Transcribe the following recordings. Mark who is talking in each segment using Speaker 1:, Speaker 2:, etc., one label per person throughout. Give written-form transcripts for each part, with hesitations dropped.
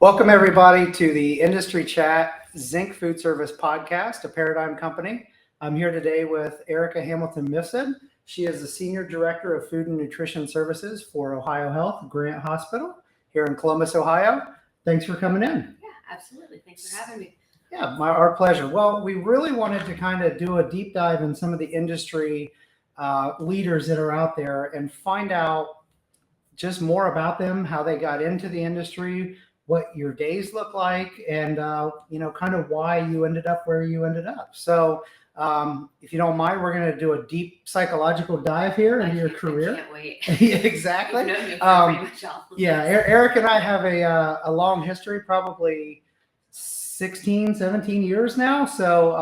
Speaker 1: Welcome, everybody, to the Industry Chat Zink Foodservice Podcast, a Paradigm company. I'm here today with Erica Hamilton-Mifsud. She is the Senior Director of Food and Nutrition Services for Ohio Health Grant Hospital here in Columbus, Ohio. Thanks for coming in.
Speaker 2: Yeah, absolutely. Thanks for having me.
Speaker 1: Yeah, our pleasure. Well, we really wanted to kind of do a deep dive in some of the industry leaders that are out there and find out just more about them, how they got into the industry, what your days look like, and kind of why you ended up where you ended up. So if you don't mind, we're going to do a deep psychological dive here into your career.
Speaker 2: I can't wait.
Speaker 1: Yeah, exactly.
Speaker 2: You've known me for pretty much all of
Speaker 1: Yeah,
Speaker 2: this.
Speaker 1: Eric and I have a long history, probably 16, 17 years now. So,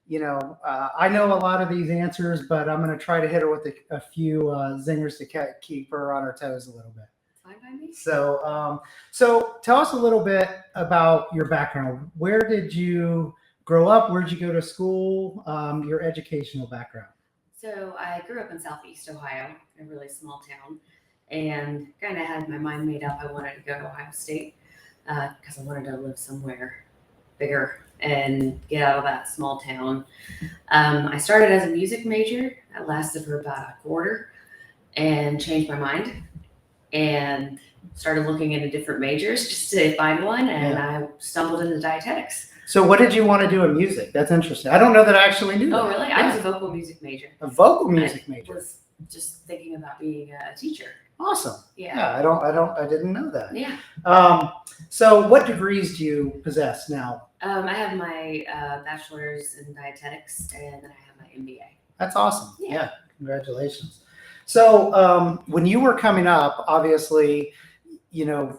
Speaker 1: I know a lot of these answers, but I'm going to try to hit her with a few zingers to keep her on her toes a little bit.
Speaker 2: Fine by me.
Speaker 1: So tell us a little bit about your background. Where did you grow up? Where did you go to school? Your educational background.
Speaker 2: So I grew up in Southeast Ohio, in a really small town, and kind of had my mind made up. I wanted to go to Ohio State because I wanted to live somewhere bigger and get out of that small town. I started as a music major. That lasted for about a quarter and changed my mind and started looking into different majors just to find one, and I stumbled into dietetics.
Speaker 1: So what did you want to do in music? That's interesting. I don't know that I actually knew that.
Speaker 2: Oh, really? I was a vocal music major.
Speaker 1: A vocal music
Speaker 2: I
Speaker 1: major.
Speaker 2: was just thinking about being a teacher.
Speaker 1: Awesome.
Speaker 2: Yeah.
Speaker 1: I didn't know that.
Speaker 2: Yeah.
Speaker 1: So what degrees do you possess now?
Speaker 2: I have my bachelor's in dietetics, and then I have my MBA.
Speaker 1: That's awesome.
Speaker 2: Yeah.
Speaker 1: Yeah. Congratulations. So when you were coming up, obviously, the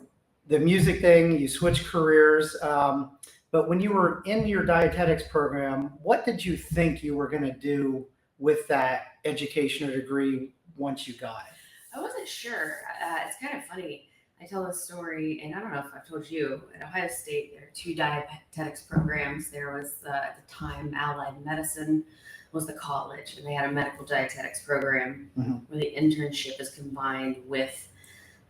Speaker 1: music thing, you switched careers. But when you were in your dietetics program, what did you think you were going to do with that education or degree once you got it?
Speaker 2: I wasn't sure. It's kind of funny. I tell this story, and I don't know if I've told you, at Ohio State, there are two dietetics programs. There was, at the time, Allied Medicine was the college, and they had a medical dietetics program where the internship is combined with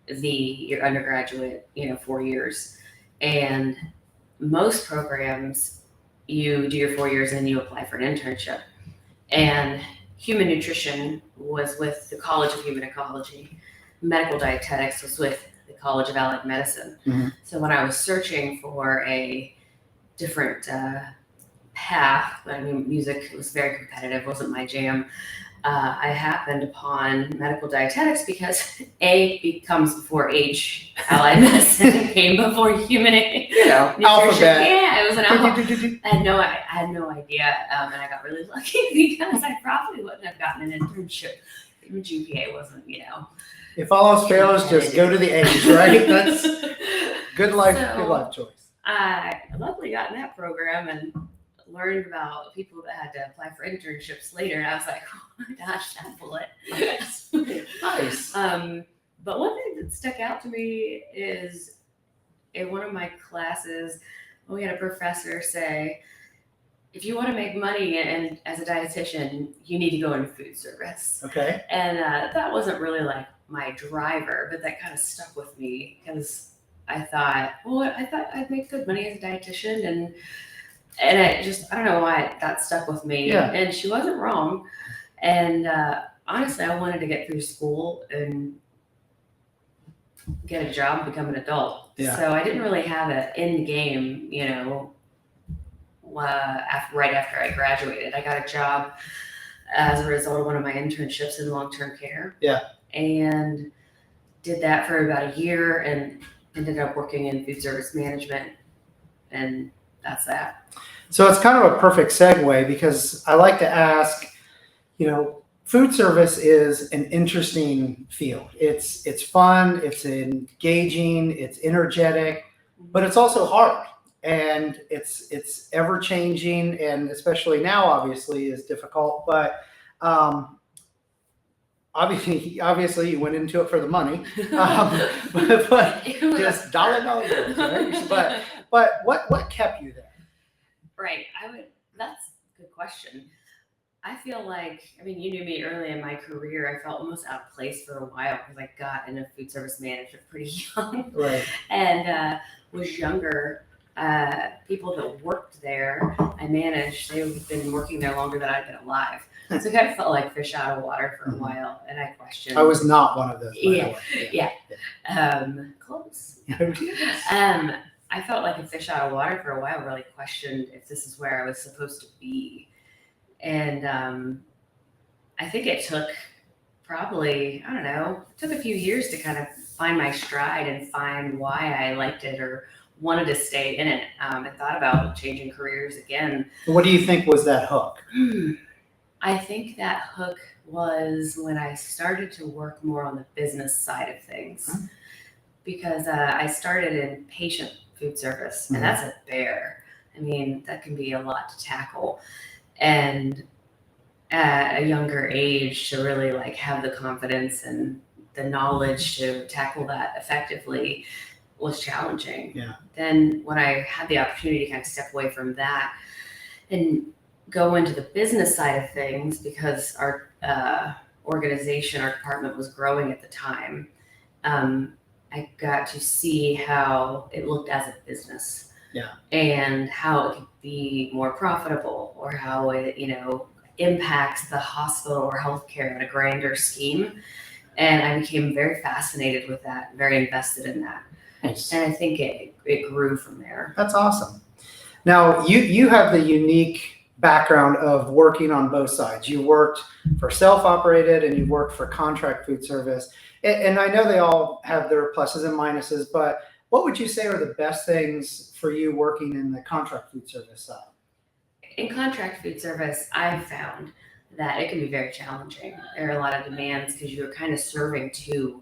Speaker 2: your undergraduate, 4 years. And most programs, you do your 4 years and you apply for an internship. And human nutrition was with the College of Human Ecology. Medical dietetics was with the College of Allied Medicine.
Speaker 1: Mm-hmm.
Speaker 2: So when I was searching for a different path, music was very competitive, wasn't my jam. I happened upon medical dietetics because A comes before H, Allied Medicine came before human nutrition.
Speaker 1: Alphabet.
Speaker 2: Yeah, it was an alphabet. I had no idea, and I got really lucky because I probably wouldn't have gotten an internship. My GPA wasn't,
Speaker 1: If all else fails, just go to the A's, right? That's good life choice.
Speaker 2: I luckily got in that program and learned about people that had to apply for internships later, and I was like, oh my gosh, that bullet.
Speaker 1: Nice.
Speaker 2: But one thing that stuck out to me is in one of my classes, we had a professor say, if you want to make money and as a dietitian, you need to go into food service.
Speaker 1: Okay.
Speaker 2: And that wasn't really like my driver, but that kind of stuck with me because I thought I'd make good money as a dietitian, and I don't know why that stuck with me.
Speaker 1: Yeah.
Speaker 2: And she wasn't wrong. And honestly, I wanted to get through school and get a job and become an adult.
Speaker 1: Yeah.
Speaker 2: So I didn't really have an end game, right after I graduated. I got a job as a result of one of my internships in long-term care.
Speaker 1: Yeah.
Speaker 2: And did that for about a year and ended up working in food service management. And that's that.
Speaker 1: So it's kind of a perfect segue because I like to ask, food service is an interesting field. It's fun, it's engaging, it's energetic, but it's also hard, and it's ever changing, and especially now, obviously, is difficult. But obviously, you went into it for the money, but just dollar bills, right? But what kept you there?
Speaker 2: Right. That's a good question. I feel like, you knew me early in my career. I felt almost out of place for a while because I got into food service management pretty young.
Speaker 1: Right.
Speaker 2: And was younger, people that worked there, I managed, they've been working there longer than I've been alive. So it kind of felt like fish out of water for a while, and I questioned.
Speaker 1: I was not one of those.
Speaker 2: Yeah. Close. I felt like a fish out of water for a while, really questioned if this is where I was supposed to be. And I think it took probably, I don't know, it took a few years to kind of find my stride and find why I liked it or wanted to stay in it. I thought about changing careers again.
Speaker 1: What do you think was that hook?
Speaker 2: I think that hook was when I started to work more on the business side of things, because I started in patient food service, and that's a bear. I mean, that can be a lot to tackle. And at a younger age, to really like have the confidence and the knowledge to tackle that effectively was challenging.
Speaker 1: Yeah.
Speaker 2: Then when I had the opportunity to kind of step away from that and go into the business side of things, because our organization, our department was growing at the time, I got to see how it looked as a business.
Speaker 1: Yeah.
Speaker 2: And how it could be more profitable, or how it, impacts the hospital or healthcare in a grander scheme. And I became very fascinated with that, very invested in that.
Speaker 1: Nice.
Speaker 2: And I think it grew from there.
Speaker 1: That's awesome. Now, you have the unique background of working on both sides. You worked for self-operated and you worked for contract food service. And I know they all have their pluses and minuses, but what would you say are the best things for you working in the contract food service side?
Speaker 2: In contract food service, I've found that it can be very challenging. There are a lot of demands because you're kind of serving two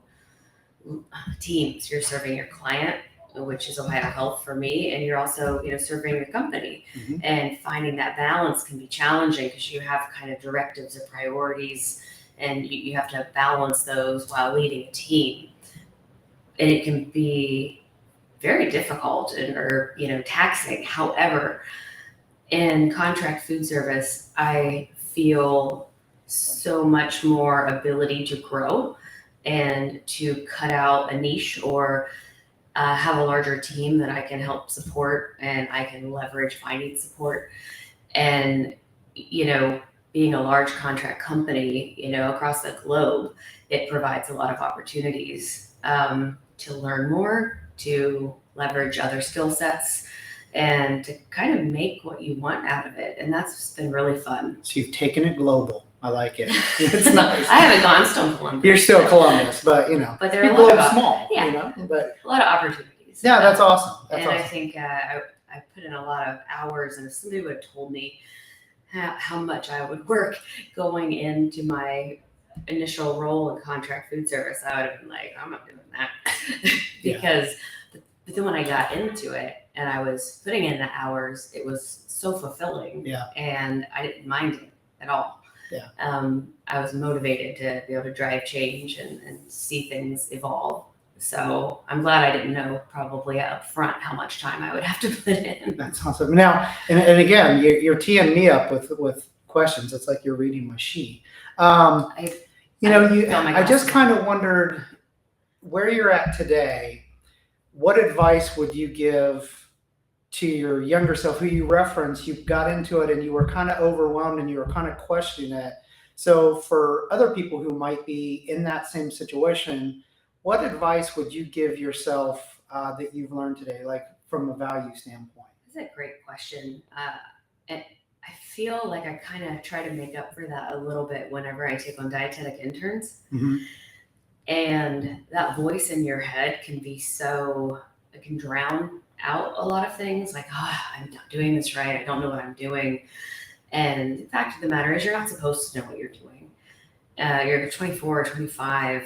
Speaker 2: teams. You're serving your client, which is Ohio Health for me, and you're also, serving the company. And finding that balance can be challenging because you have kind of directives or priorities, and you have to balance those while leading a team. And it can be very difficult or taxing. However, in contract food service, I feel so much more ability to grow and to cut out a niche or have a larger team that I can help support, and I can leverage finding support. And, being a large contract company, across the globe, it provides a lot of opportunities to learn more, to leverage other skill sets, and to kind of make what you want out of it. And that's been really fun.
Speaker 1: So you've taken it global. I like it. It's nice.
Speaker 2: I haven't gone, still in Columbus.
Speaker 1: You're still Columbus, but
Speaker 2: but there are a lot of
Speaker 1: small,
Speaker 2: yeah,
Speaker 1: but
Speaker 2: a lot of opportunities.
Speaker 1: Yeah, that's awesome. That's
Speaker 2: and
Speaker 1: awesome.
Speaker 2: I think I put in a lot of hours, and if somebody would have told me how much I would work going into my initial role in contract food service, I would have been like, I'm not doing that. Because but then when I got into it and I was putting in the hours, it was so fulfilling.
Speaker 1: Yeah.
Speaker 2: And I didn't mind it at all.
Speaker 1: Yeah.
Speaker 2: I was motivated to be able to drive change and see things evolve. So I'm glad I didn't know probably up front how much time I would have to put in.
Speaker 1: That's awesome. Now, and again, you're teeing me up with questions. It's like you're reading my sheet. I just kind of wondered where you're at today. What advice would you give to your younger self, who you referenced? You got into it and you were kind of overwhelmed and you were kind of questioning it. So for other people who might be in that same situation, what advice would you give yourself that you've learned today, like from a value standpoint?
Speaker 2: That's a great question. And I feel like I kind of try to make up for that a little bit whenever I take on dietetic interns. And that voice in your head can be it can drown out a lot of things, like, I'm not doing this right. I don't know what I'm doing. And the fact of the matter is, you're not supposed to know what you're doing. You're 24 or 25.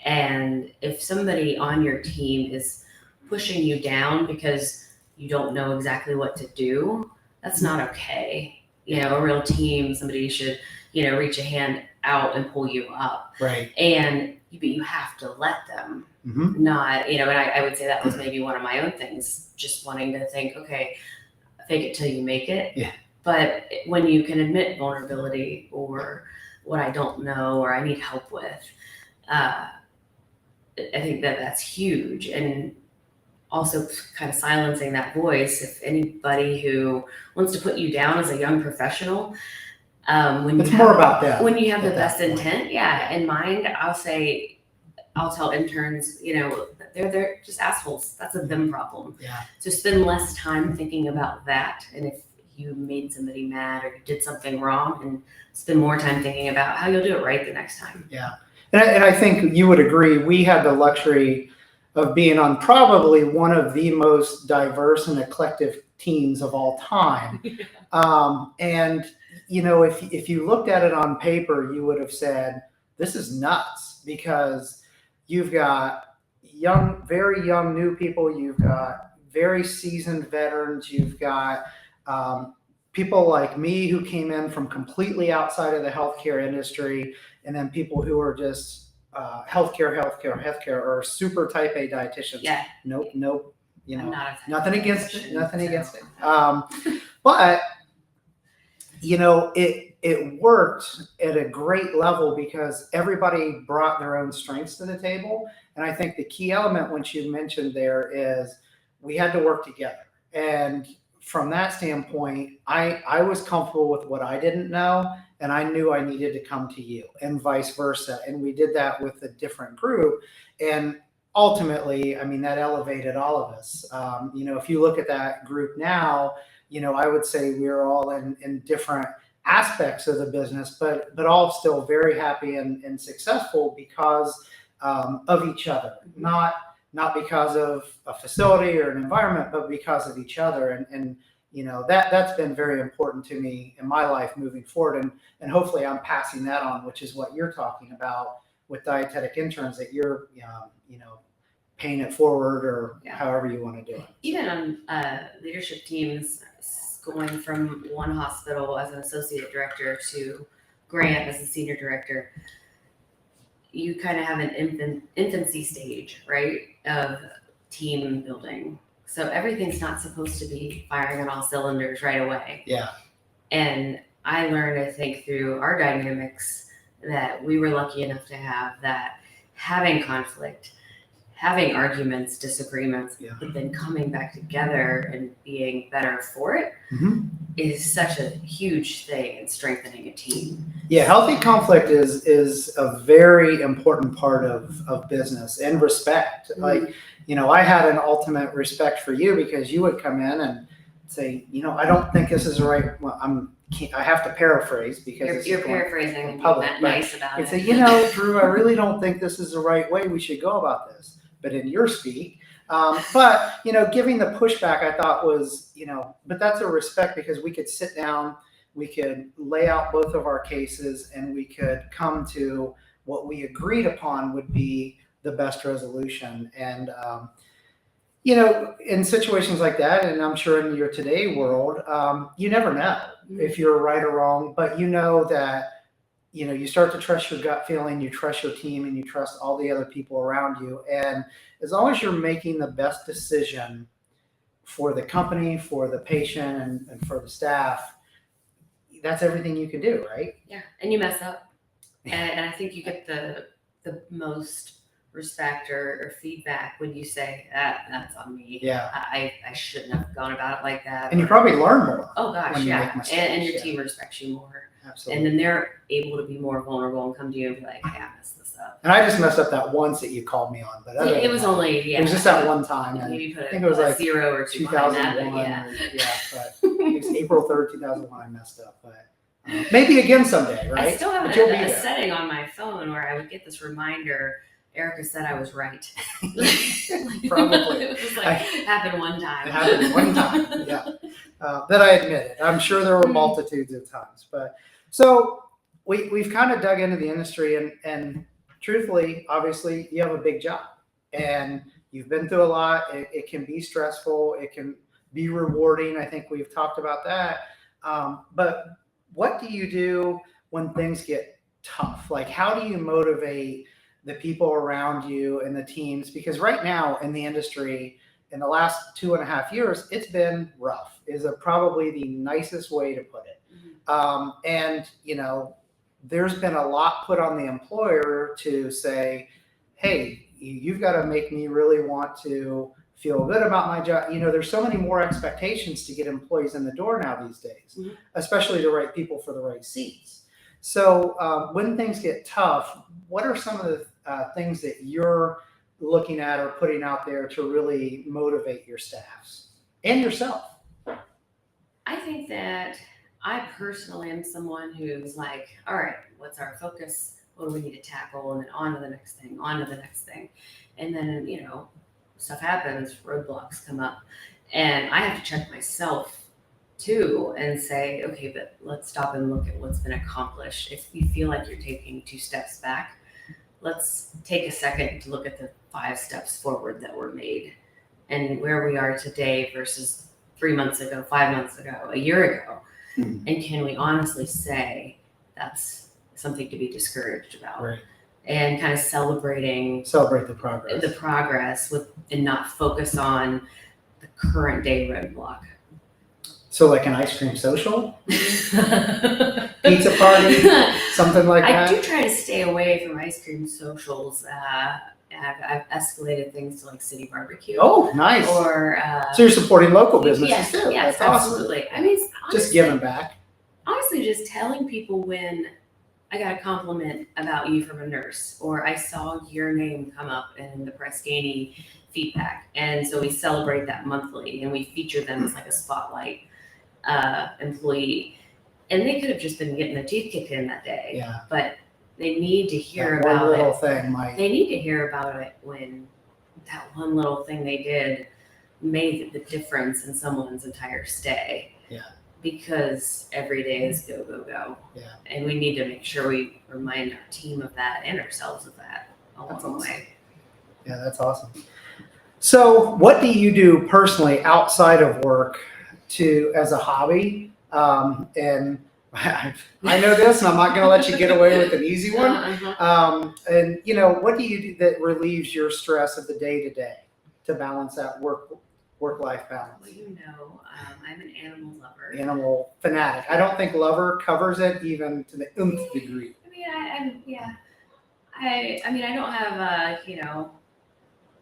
Speaker 2: And if somebody on your team is pushing you down because you don't know exactly what to do, that's not okay. A real team, somebody should, reach a hand out and pull you up.
Speaker 1: Right.
Speaker 2: But you have to let them not, and I would say that was maybe one of my own things, just wanting to think, okay, fake it till you make it.
Speaker 1: Yeah.
Speaker 2: But when you can admit vulnerability or what I don't know or I need help with, I think that's huge. And also kind of silencing that voice. If anybody who wants to put you down as a young professional,
Speaker 1: it's more about that.
Speaker 2: When you have the best intent, in mind, I'll tell interns, they're just assholes. That's a them problem.
Speaker 1: Yeah.
Speaker 2: So spend less time thinking about that. And if you made somebody mad or you did something wrong, and spend more time thinking about how you'll do it right the next time.
Speaker 1: Yeah. And I think you would agree, we had the luxury of being on probably one of the most diverse and eclectic teams of all time. And, if you looked at it on paper, you would have said, this is nuts, because you've got very young new people, you've got very seasoned veterans, you've got people like me who came in from completely outside of the healthcare industry, and then people who are just healthcare, or super type A dietitians.
Speaker 2: Yeah.
Speaker 1: Nope.
Speaker 2: Nothing
Speaker 1: against it. But it worked at a great level because everybody brought their own strengths to the table. And I think the key element, which you mentioned there, is we had to work together. And from that standpoint, I was comfortable with what I didn't know, and I knew I needed to come to you, and vice versa. And we did that with a different group. And ultimately, that elevated all of us. If you look at that group now, I would say we're all in different aspects of the business, but all still very happy and successful because of each other, not because of a facility or an environment, but because of each other. And that's been very important to me in my life moving forward. And hopefully I'm passing that on, which is what you're talking about with dietetic interns, that you're, paying it forward, or however you want to do it.
Speaker 2: Even on leadership teams, going from one hospital as an associate director to Grant as a senior director, you kind of have an infancy stage, right, of team building. So everything's not supposed to be firing on all cylinders right away.
Speaker 1: Yeah.
Speaker 2: And I learned, I think, through our dynamics that we were lucky enough to have that having conflict, having arguments, disagreements, but then coming back together and being better for it is such a huge thing in strengthening a team.
Speaker 1: Yeah, healthy conflict is a very important part of business, and respect. Like, I had an ultimate respect for you because you would come in and say, I don't think this is the right. Well, I have to paraphrase because
Speaker 2: you're paraphrasing and
Speaker 1: public,
Speaker 2: being nice about it.
Speaker 1: Say, Drew, I really don't think this is the right way we should go about this. But in your speak, but giving the pushback, I thought was, but that's a respect, because we could sit down, we could lay out both of our cases, and we could come to what we agreed upon would be the best resolution. And in situations like that, and I'm sure in your today world, you never know if you're right or wrong, but that you start to trust your gut feeling, you trust your team, and you trust all the other people around you. And as long as you're making the best decision for the company, for the patient, and for the staff, that's everything you can do, right?
Speaker 2: Yeah, and you mess up. And I think you get the most respect or feedback when you say, that's on me.
Speaker 1: Yeah.
Speaker 2: I shouldn't have gone about it like that.
Speaker 1: And you probably learn more.
Speaker 2: Oh, gosh,
Speaker 1: yeah.
Speaker 2: And your team respects you more.
Speaker 1: Absolutely.
Speaker 2: And then they're able to be more vulnerable and come to you and be like, hey, I messed this up.
Speaker 1: And I just messed up that once that you called me on. But
Speaker 2: it was only,
Speaker 1: it was just that one time. And
Speaker 2: maybe put
Speaker 1: I think it was like
Speaker 2: 0 or 2
Speaker 1: 2001.
Speaker 2: behind that,
Speaker 1: But it was April 3rd, 2001 I messed up. But maybe again someday, right?
Speaker 2: I still have a setting on my phone where I would get this reminder, Erica said I was right.
Speaker 1: Probably.
Speaker 2: It was like, happened one time.
Speaker 1: It happened one time, yeah. That I admitted. I'm sure there were multitudes of times. But so we've kind of dug into the industry, and truthfully, obviously, you have a big job. And you've been through a lot. It can be stressful. It can be rewarding. I think we've talked about that. But what do you do when things get tough? Like, how do you motivate the people around you and the teams? Because right now in the industry, in the last 2.5 years, it's been rough, is probably the nicest way to put it. And, there's been a lot put on the employer to say, hey, you've got to make me really want to feel good about my job. There's so many more expectations to get employees in the door now these days, especially the right people for the right seats. So when things get tough, what are some of the things that you're looking at or putting out there to really motivate your staffs and yourself?
Speaker 2: I think that I personally am someone who's like, all right, what's our focus? What do we need to tackle? And then on to the next thing, on to the next thing. And then, stuff happens, roadblocks come up. And I have to check myself too and say, okay, but let's stop and look at what's been accomplished. If you feel like you're taking 2 steps back, let's take a second to look at the 5 steps forward that were made and where we are today versus 3 months ago, 5 months ago, a year ago. And can we honestly say that's something to be discouraged about?
Speaker 1: Right.
Speaker 2: And kind of celebrate the progress and not focus on the current day roadblock.
Speaker 1: So like an ice cream social, pizza party, something like that?
Speaker 2: I do try to stay away from ice cream socials. I've escalated things to like city barbecue.
Speaker 1: Oh, nice.
Speaker 2: Or
Speaker 1: so you're supporting local businesses too.
Speaker 2: Yes,
Speaker 1: That's
Speaker 2: absolutely.
Speaker 1: Awesome.
Speaker 2: I mean, honestly,
Speaker 1: just giving back.
Speaker 2: Honestly, just telling people when I got a compliment about you from a nurse, or I saw your name come up in the Prescani feedback, and so we celebrate that monthly, and we feature them as like a spotlight employee, and they could have just been getting their teeth kicked in that day.
Speaker 1: Yeah.
Speaker 2: But they need to hear
Speaker 1: that
Speaker 2: about
Speaker 1: one little
Speaker 2: it.
Speaker 1: Thing might.
Speaker 2: They need to hear about it when that one little thing they did made the difference in someone's entire stay.
Speaker 1: Yeah.
Speaker 2: Because every day is go, go, go.
Speaker 1: Yeah.
Speaker 2: And we need to make sure we remind our team of that and ourselves of that along the way.
Speaker 1: Yeah, that's awesome. So what do you do personally outside of work as a hobby? And I know this, and I'm not going to let you get away with an easy one. And what do you do that relieves your stress of the day-to-day to balance that work-life balance?
Speaker 2: Well, I'm an animal lover.
Speaker 1: Animal fanatic. I don't think lover covers it even to the nth degree.
Speaker 2: I mean, I don't have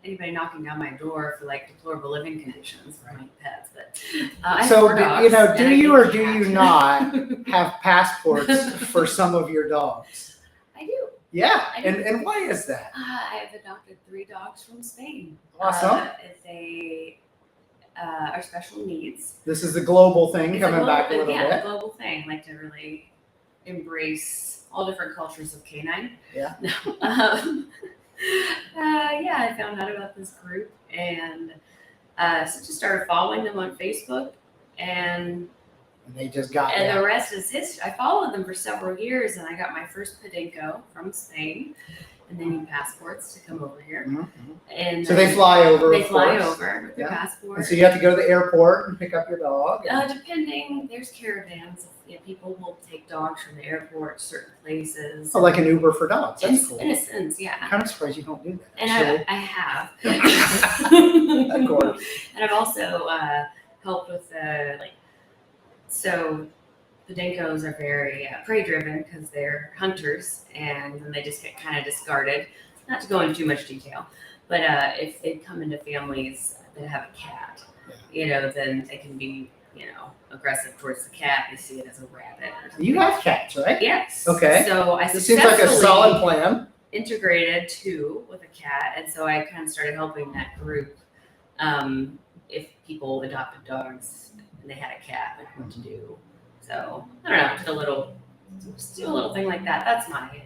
Speaker 2: anybody knocking down my door for like deplorable living conditions for my pets, but I have 4 dogs,
Speaker 1: do you or do you not have passports for some of your dogs?
Speaker 2: I do.
Speaker 1: Yeah,
Speaker 2: I do.
Speaker 1: And why is that?
Speaker 2: I have adopted 3 dogs from Spain.
Speaker 1: Awesome.
Speaker 2: They are special needs.
Speaker 1: This is the global thing coming back a little bit.
Speaker 2: Yeah, the global thing. Like to really embrace all different cultures of canine.
Speaker 1: Yeah.
Speaker 2: I found out about this group and so just started following them on Facebook and
Speaker 1: they just got
Speaker 2: and the rest is history. I followed them for several years and I got my first Podenco from Spain and they need passports to come over here.
Speaker 1: Mm-hmm.
Speaker 2: And
Speaker 1: so they fly over.
Speaker 2: They fly over with their passport.
Speaker 1: And so you have to go to the airport and pick up your dog.
Speaker 2: Depending, there's caravans. People will take dogs from the airport to certain places.
Speaker 1: Oh, like an Uber for dogs. That's cool.
Speaker 2: In a sense, yeah.
Speaker 1: I'm kind of surprised you don't do that.
Speaker 2: And I have.
Speaker 1: Of course.
Speaker 2: And I've also helped with so Podencos are very prey driven because they're hunters and then they just get kind of discarded. Not to go into too much detail, but if they come into families that have a cat, then they can be, aggressive towards the cat. They see it as a rabbit. Or something.
Speaker 1: You have cats, right?
Speaker 2: Yes.
Speaker 1: Okay.
Speaker 2: So I
Speaker 1: this seems like a solid plan.
Speaker 2: Integrated 2 with a cat, and so I kind of started helping that group. If people adopted dogs and they had a cat, like what to do. So I don't know, just do a little thing like that. That's my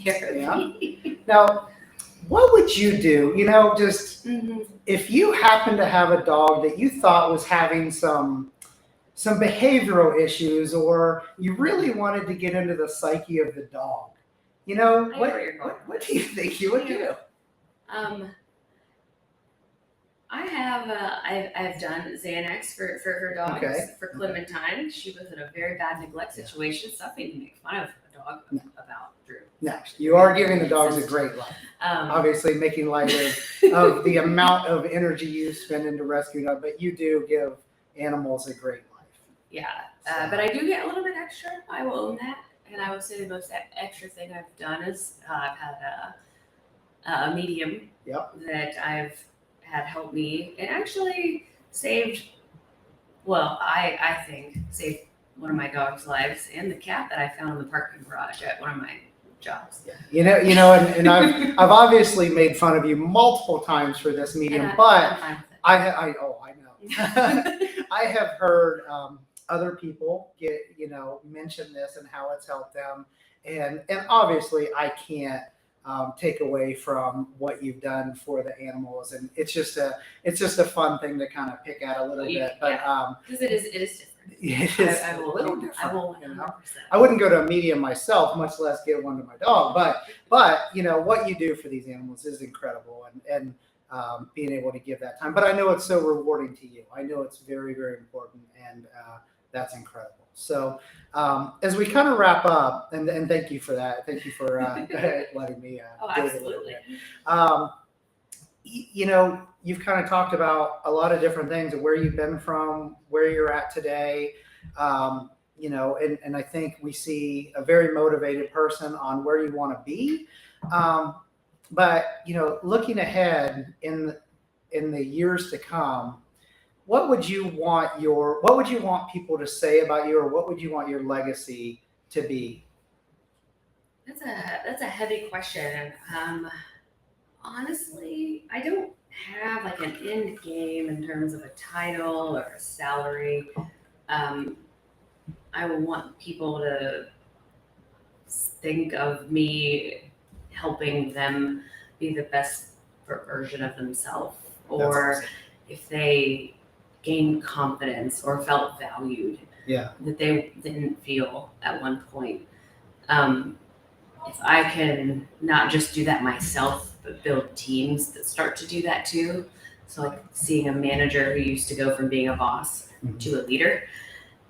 Speaker 2: therapy.
Speaker 1: Yeah. Now, what would you do? If you happen to have a dog that you thought was having some behavioral issues, or you really wanted to get into the psyche of the dog, what do you think you would do?
Speaker 2: I have I've done Xanax for her dogs for Clementine. She was in a very bad neglect situation. Something to make fun of a dog about Drew.
Speaker 1: No, you are giving the dogs a great life. Obviously, making light of the amount of energy you spend into rescuing them, but you do give animals a great life.
Speaker 2: Yeah, but I do get a little bit extra. I will own that, and I would say the most extra thing I've done is I've had a medium that I've had helped me and actually saved, well, I think saved one of my dog's lives and the cat that I found in the parking garage at one of my jobs.
Speaker 1: Yeah. And I've obviously made fun of you multiple times for this medium, but I know. I have heard other people mention this and how it's helped them, and obviously I can't take away from what you've done for the animals, and it's just a fun thing to kind of pick at a little bit, but
Speaker 2: because it is different.
Speaker 1: It is
Speaker 2: I will,
Speaker 1: a little different.
Speaker 2: I will 100%.
Speaker 1: I wouldn't go to a medium myself, much less get one to my dog. But what you do for these animals is incredible, and being able to give that time. But I know it's so rewarding to you. I know it's very, very important, and that's incredible. So as we kind of wrap up, and thank you for that. Thank you for letting me do it a little bit. You've kind of talked about a lot of different things and where you've been from, where you're at today. And I think we see a very motivated person on where you want to be. But looking ahead in the years to come, what would you want people to say about you, or what would you want your legacy to be?
Speaker 2: That's a heavy question. Honestly, I don't have like an end game in terms of a title or a salary. I would want people to think of me helping them be the best version of themselves, or
Speaker 1: awesome.
Speaker 2: If they gained confidence or felt valued, that they didn't feel at one point. If I can not just do that myself, but build teams that start to do that too. So like seeing a manager who used to go from being a boss to a leader,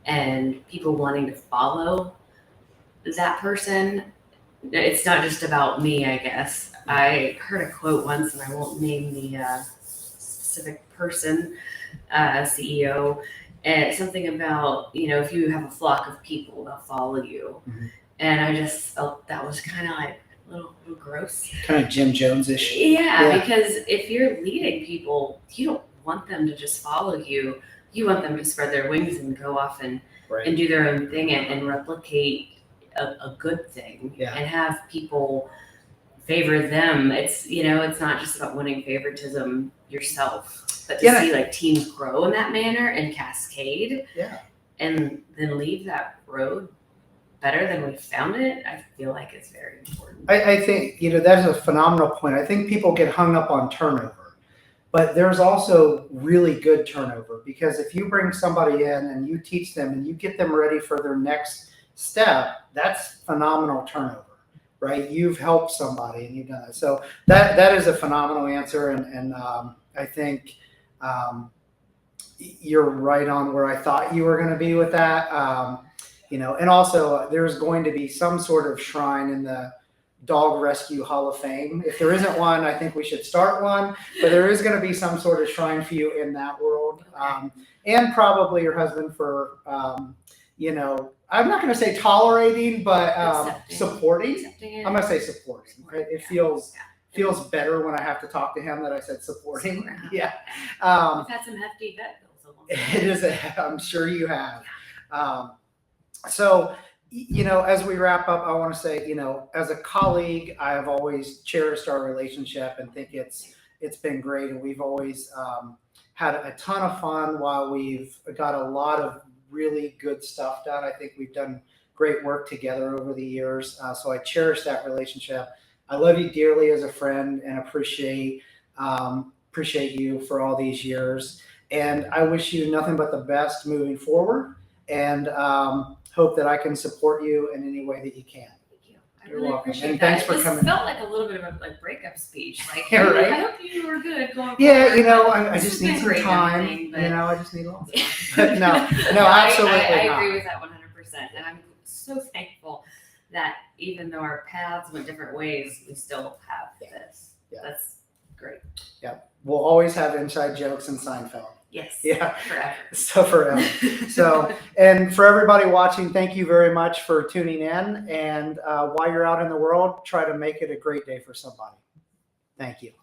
Speaker 2: and people wanting to follow that person. It's not just about me, I guess. I heard a quote once, and I won't name the specific person, CEO, and something about, if you have a flock of people, they'll follow you. And I just felt that was kind of like a little gross. Kind of
Speaker 1: Jim Jones-ish.
Speaker 2: Yeah, because if you're leading people, you don't want them to just follow you. You want them to spread their wings and go off and do their own thing and replicate a good thing and have people favor them. It's, it's not just about winning favoritism yourself, but to see like teams grow in that manner and cascade and then leave that road better than we found it. I feel like it's very important.
Speaker 1: I think, that's a phenomenal point. I think people get hung up on turnover, but there's also really good turnover, because if you bring somebody in and you teach them and you get them ready for their next step, that's phenomenal turnover, right? You've helped somebody and you've done it. So that is a phenomenal answer. And I think you're right on where I thought you were going to be with that. And also there's going to be some sort of shrine in the Dog Rescue Hall of Fame. If there isn't one, I think we should start one, but there is going to be some sort of shrine for you in that world. And probably your husband for, I'm not going to say tolerating, but supporting. I'm going to say supporting. Right? It feels better when I have to talk to him that I said supporting. Yeah.
Speaker 2: We've had some hefty vet bills along the way.
Speaker 1: It is. I'm sure you have. So, as we wrap up, I want to say, as a colleague, I have always cherished our relationship and think it's been great. And we've always had a ton of fun while we've got a lot of really good stuff done. I think we've done great work together over the years. So I cherish that relationship. I love you dearly as a friend and appreciate you for all these years. And I wish you nothing but the best moving forward. And hope that I can support you in any way that you can.
Speaker 2: Thank you.
Speaker 1: You're welcome.
Speaker 2: And
Speaker 1: thanks for coming.
Speaker 2: It felt like a little bit of a breakup speech. Like,
Speaker 1: right?
Speaker 2: I hope you were good going
Speaker 1: forward. I just need some time. I just need a little time. But no, absolutely
Speaker 2: I
Speaker 1: not.
Speaker 2: agree with that 100%. And I'm so thankful that even though our paths went different ways, we still have this. Yeah. That's great.
Speaker 1: Yeah. We'll always have inside jokes in Seinfeld.
Speaker 2: Yes.
Speaker 1: Yeah.
Speaker 2: Forever.
Speaker 1: So forever. So, and for everybody watching, thank you very much for tuning in. And while you're out in the world, try to make it a great day for somebody. Thank you.